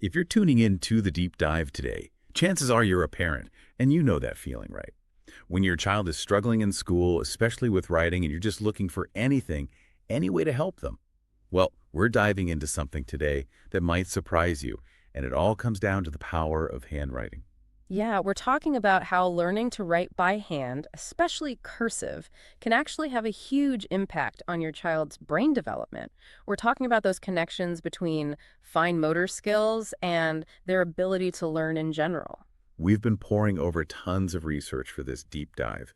If you're tuning in to the deep dive today, chances are you're a parent, and you know that feeling, right? When your child is struggling in school, especially with writing, and you're just looking for anything, any way to help them. Well, we're diving into something today that might surprise you, and it all comes down to the power of handwriting. Yeah, we're talking about how learning to write by hand, especially cursive, can actually have a huge impact on your child's brain development. We're talking about those connections between fine motor skills and their ability to learn in general. We've been poring over tons of research for this deep dive.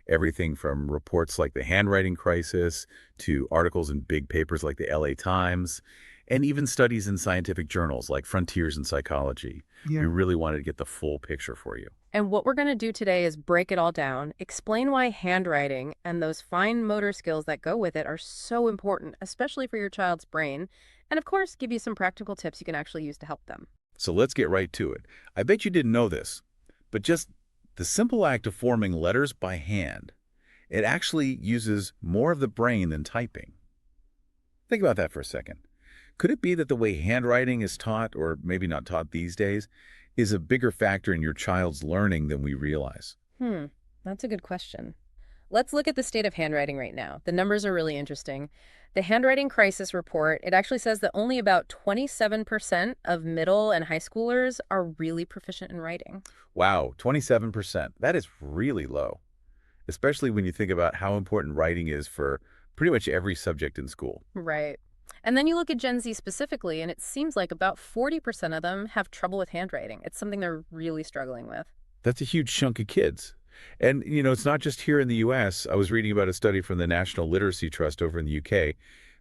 Everything from reports like the handwriting crisis to articles in big papers like the LA Times, and even studies in scientific journals like Frontiers in Psychology. We Yeah. really wanted to get the full picture for you. And what we're going to do today is break it all down, explain why handwriting and those fine motor skills that go with it are so important, especially for your child's brain, and of course, give you some practical tips you can actually use to help them. So let's get right to it. I bet you didn't know this, but just the simple act of forming letters by hand, it actually uses more of the brain than typing. Think about that for a second. Could it be that the way handwriting is taught, or maybe not taught these days, is a bigger factor in your child's learning than we realize? Hmm, that's a good question. Let's look at the state of handwriting right now. The numbers are really interesting. The Handwriting Crisis Report, it actually says that only about 27% of middle and high schoolers are really proficient in writing. Wow, 27%. That is really low, especially when you think about how important writing is for pretty much every subject in school. Right. And then you look at Gen Z specifically, and it seems like about 40% of them have trouble with handwriting. It's something they're really struggling with. That's a huge chunk of kids. And, it's not just here in the U.S. I was reading about a study from the National Literacy Trust over in the U.K.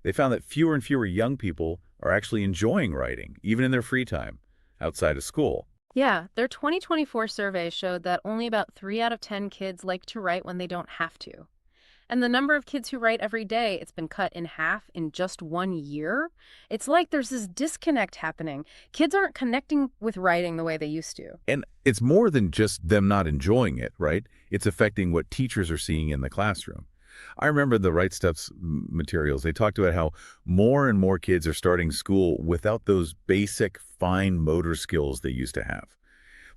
They found that fewer and fewer young people are actually enjoying writing, even in their free time, outside of school. Yeah, their 2024 survey showed that only about 3 out of 10 kids like to write when they don't have to. And the number of kids who write every day, it's been cut in half in just 1 year. It's like there's this disconnect happening. Kids aren't connecting with writing the way they used to. And it's more than just them not enjoying it, right? It's affecting what teachers are seeing in the classroom. I remember the Right Steps materials. They talked about how more and more kids are starting school without those basic fine motor skills they used to have.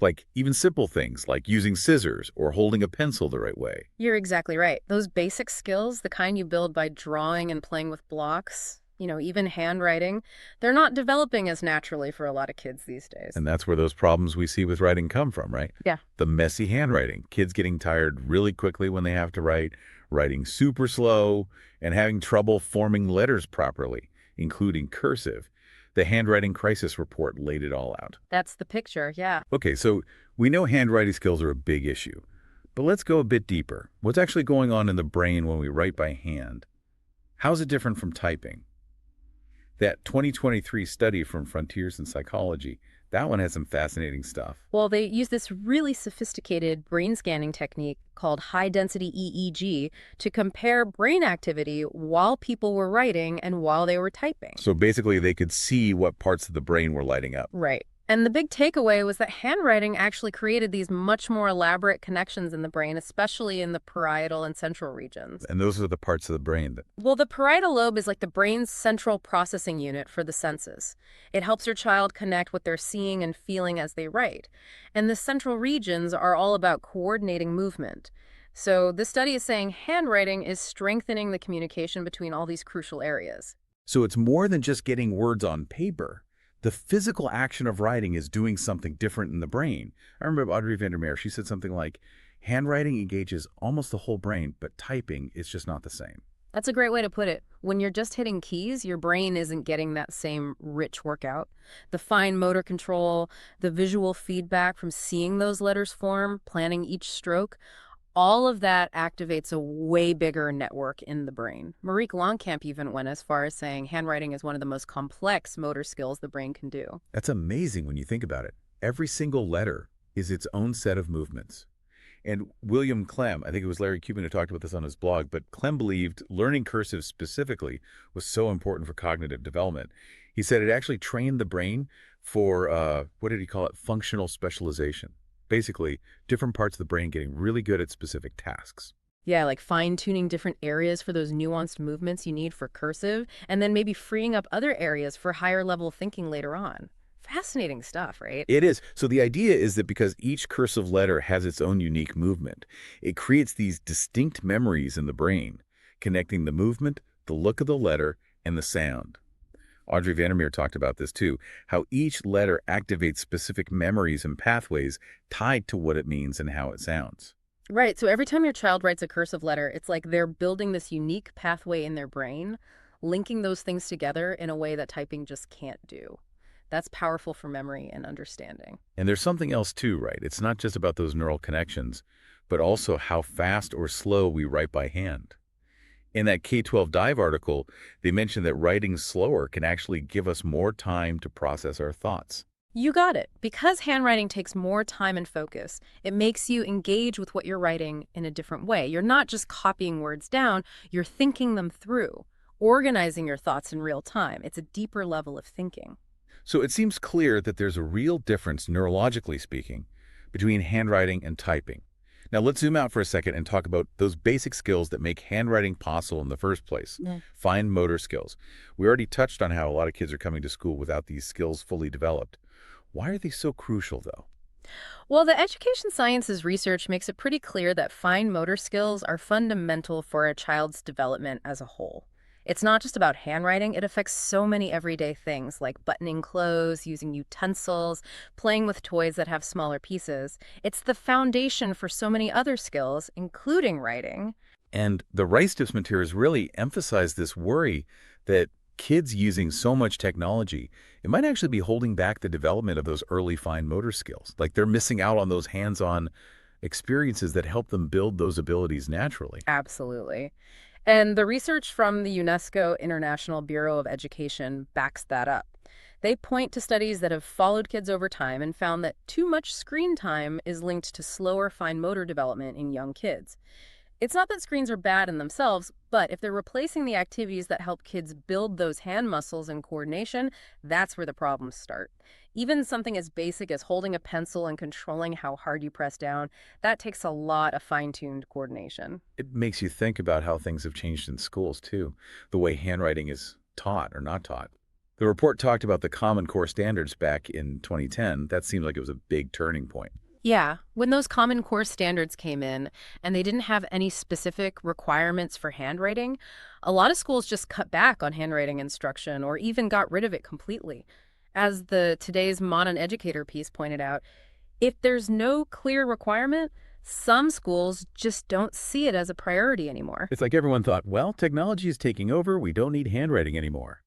Like even simple things like using scissors or holding a pencil the right way. You're exactly right. Those basic skills, the kind you build by drawing and playing with blocks, even handwriting, they're not developing as naturally for a lot of kids these days. And that's where those problems we see with writing come from, right? Yeah. The messy handwriting, kids getting tired really quickly when they have to write, writing super slow, and having trouble forming letters properly, including cursive. The Handwriting Crisis Report laid it all out. That's the picture, yeah. Okay, so we know handwriting skills are a big issue, but let's go a bit deeper. What's actually going on in the brain when we write by hand? How's it different from typing? That 2023 study from Frontiers in Psychology, that one has some fascinating stuff. Well, they use this really sophisticated brain scanning technique called high-density EEG to compare brain activity while people were writing and while they were typing. So basically, they could see what parts of the brain were lighting up. Right. And the big takeaway was that handwriting actually created these much more elaborate connections in the brain, especially in the parietal and central regions. And those are the parts of the brain that... Well, the parietal lobe is like the brain's central processing unit for the senses. It helps your child connect what they're seeing and feeling as they write. And the central regions are all about coordinating movement. So this study is saying handwriting is strengthening the communication between all these crucial areas. So it's more than just getting words on paper. The physical action of writing is doing something different in the brain. I remember Audrey Vandermeer, she said something like, handwriting engages almost the whole brain, but typing is just not the same. That's a great way to put it. When you're just hitting keys, your brain isn't getting that same rich workout. The fine motor control, the visual feedback from seeing those letters form, planning each stroke, all of that activates a way bigger network in the brain. Marique Longcamp even went as far as saying handwriting is one of the most complex motor skills the brain can do. That's amazing when you think about it. Every single letter is its own set of movements. And William Clem, I think it was Larry Cuban who talked about this on his blog, but Clem believed learning cursive specifically was so important for cognitive development. He said it actually trained the brain for, what did he call it, functional specialization. Basically, different parts of the brain getting really good at specific tasks. Yeah, like fine-tuning different areas for those nuanced movements you need for cursive, and then maybe freeing up other areas for higher-level thinking later on. Fascinating stuff, right? It is. So the idea is that because each cursive letter has its own unique movement, it creates these distinct memories in the brain, connecting the movement, the look of the letter, and the sound. Audrey Vandermeer talked about this too, how each letter activates specific memories and pathways tied to what it means and how it sounds. Right. So every time your child writes a cursive letter, it's like they're building this unique pathway in their brain, linking those things together in a way that typing just can't do. That's powerful for memory and understanding. And there's something else too, right? It's not just about those neural connections, but also how fast or slow we write by hand. In that K-12 Dive article, they mentioned that writing slower can actually give us more time to process our thoughts. You got it. Because handwriting takes more time and focus, it makes you engage with what you're writing in a different way. You're not just copying words down, you're thinking them through, organizing your thoughts in real time. It's a deeper level of thinking. So it seems clear that there's a real difference, neurologically speaking, between handwriting and typing. Now let's zoom out for a second and talk about those basic skills that make handwriting possible in the first place. Yeah. Fine motor skills. We already touched on how a lot of kids are coming to school without these skills fully developed. Why are they so crucial, though? Well, the education sciences research makes it pretty clear that fine motor skills are fundamental for a child's development as a whole. It's not just about handwriting, it affects so many everyday things like buttoning clothes, using utensils, playing with toys that have smaller pieces. It's the foundation for so many other skills, including writing. And the rice tips materials really emphasize this worry that kids using so much technology, it might actually be holding back the development of those early fine motor skills. Like they're missing out on those hands-on experiences that help them build those abilities naturally. Absolutely. And the research from the UNESCO International Bureau of Education backs that up. They point to studies that have followed kids over time and found that too much screen time is linked to slower fine motor development in young kids. It's not that screens are bad in themselves, but if they're replacing the activities that help kids build those hand muscles and coordination, that's where the problems start. Even something as basic as holding a pencil and controlling how hard you press down, that takes a lot of fine-tuned coordination. It makes you think about how things have changed in schools, too, the way handwriting is taught or not taught. The report talked about the Common Core standards back in 2010. That seemed like it was a big turning point. Yeah, when those Common Core standards came in and they didn't have any specific requirements for handwriting, a lot of schools just cut back on handwriting instruction or even got rid of it completely. As the Today's Modern Educator piece pointed out, if there's no clear requirement, some schools just don't see it as a priority anymore. It's like everyone thought, well, technology is taking over. We don't need handwriting anymore.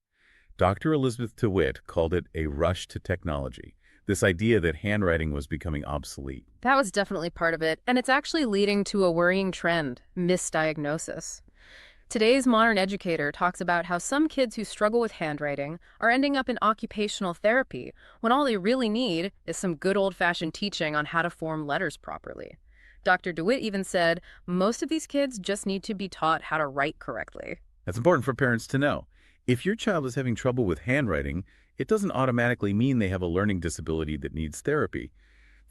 Dr. Elizabeth DeWitt called it a rush to technology, this idea that handwriting was becoming obsolete. That was definitely part of it, and it's actually leading to a worrying trend, misdiagnosis. Today's Modern Educator talks about how some kids who struggle with handwriting are ending up in occupational therapy when all they really need is some good old-fashioned teaching on how to form letters properly. Dr. DeWitt even said most of these kids just need to be taught how to write correctly. That's important for parents to know. If your child is having trouble with handwriting, it doesn't automatically mean they have a learning disability that needs therapy.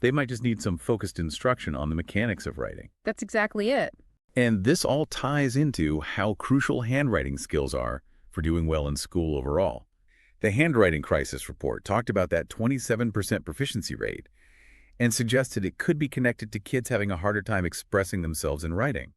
They might just need some focused instruction on the mechanics of writing. That's exactly it. And this all ties into how crucial handwriting skills are for doing well in school overall. The Handwriting Crisis Report talked about that 27% proficiency rate and suggested it could be connected to kids having a harder time expressing themselves in writing.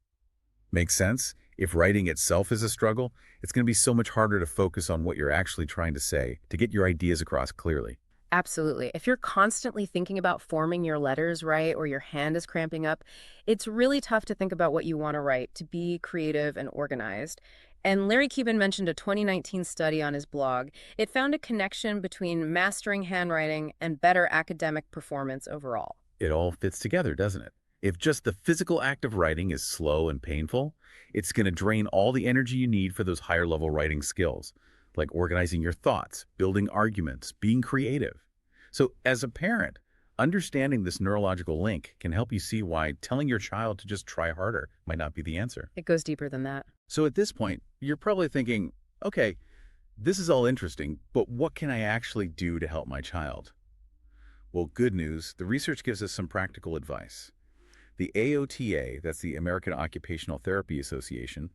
Makes sense? If writing itself is a struggle, it's going to be so much harder to focus on what you're actually trying to say, to get your ideas across clearly. Absolutely. If you're constantly thinking about forming your letters right or your hand is cramping up, it's really tough to think about what you want to write, to be creative and organized. And Larry Cuban mentioned a 2019 study on his blog. It found a connection between mastering handwriting and better academic performance overall. It all fits together, doesn't it? If just the physical act of writing is slow and painful, it's going to drain all the energy you need for those higher level writing skills, like organizing your thoughts, building arguments, being creative. So as a parent, understanding this neurological link can help you see why telling your child to just try harder might not be the answer. It goes deeper than that. So at this point, you're probably thinking, okay, this is all interesting, but what can I actually do to help my child? Well, good news, the research gives us some practical advice. The AOTA, that's the American Occupational Therapy Association,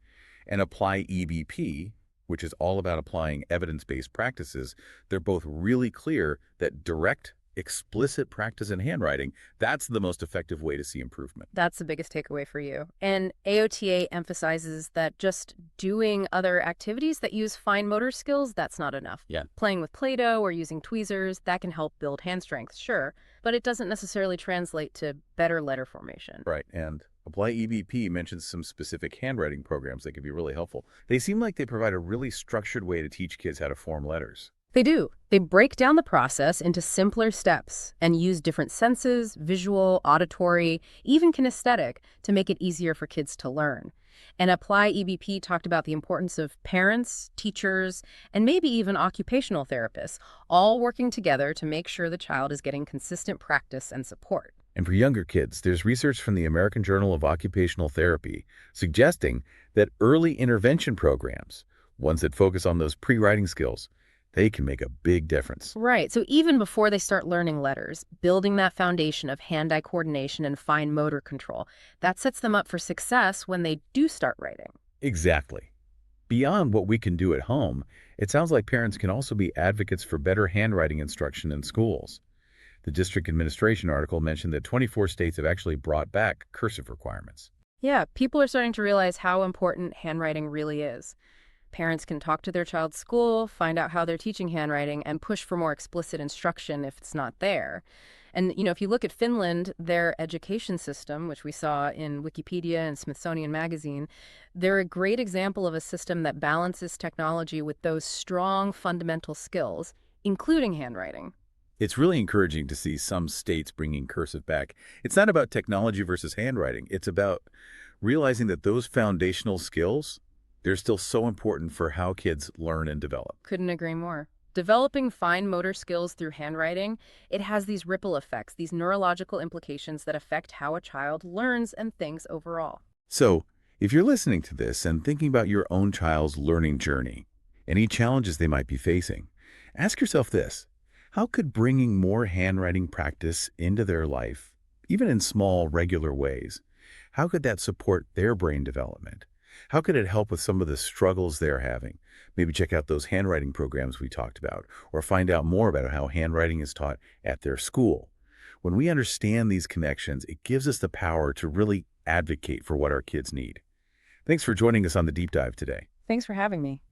and Apply EBP, which is all about applying evidence-based practices, they're both really clear that direct, explicit practice in handwriting, that's the most effective way to see improvement. That's the biggest takeaway for you. And AOTA emphasizes that just doing other activities that use fine motor skills, that's not enough. Yeah. Playing with Play-Doh or using tweezers, that can help build hand strength, sure, but it doesn't necessarily translate to better letter formation. Right, and Apply EBP mentions some specific handwriting programs that could be really helpful. They seem like they provide a really structured way to teach kids how to form letters. They do. They break down the process into simpler steps and use different senses, visual, auditory, even kinesthetic, to make it easier for kids to learn. And Apply EBP talked about the importance of parents, teachers, and maybe even occupational therapists, all working together to make sure the child is getting consistent practice and support. And for younger kids, there's research from the American Journal of Occupational Therapy suggesting that early intervention programs, ones that focus on those pre-writing skills, they can make a big difference. Right. So even before they start learning letters, building that foundation of hand-eye coordination and fine motor control, that sets them up for success when they do start writing. Exactly. Beyond what we can do at home, it sounds like parents can also be advocates for better handwriting instruction in schools. The district administration article mentioned that 24 states have actually brought back cursive requirements. Yeah, people are starting to realize how important handwriting really is. Parents can talk to their child's school, find out how they're teaching handwriting, and push for more explicit instruction if it's not there. And, if you look at Finland, their education system, which we saw in Wikipedia and Smithsonian Magazine, they're a great example of a system that balances technology with those strong fundamental skills, including handwriting. It's really encouraging to see some states bringing cursive back. It's not about technology versus handwriting. It's about realizing that those foundational skills, they're still so important for how kids learn and develop. Couldn't agree more. Developing fine motor skills through handwriting, it has these ripple effects, these neurological implications that affect how a child learns and thinks overall. So, if you're listening to this and thinking about your own child's learning journey, any challenges they might be facing, ask yourself this: how could bringing more handwriting practice into their life, even in small, regular ways, how could that support their brain development? How could it help with some of the struggles they're having? Maybe check out those handwriting programs we talked about, or find out more about how handwriting is taught at their school. When we understand these connections, it gives us the power to really advocate for what our kids need. Thanks for joining us on the Deep Dive today. Thanks for having me.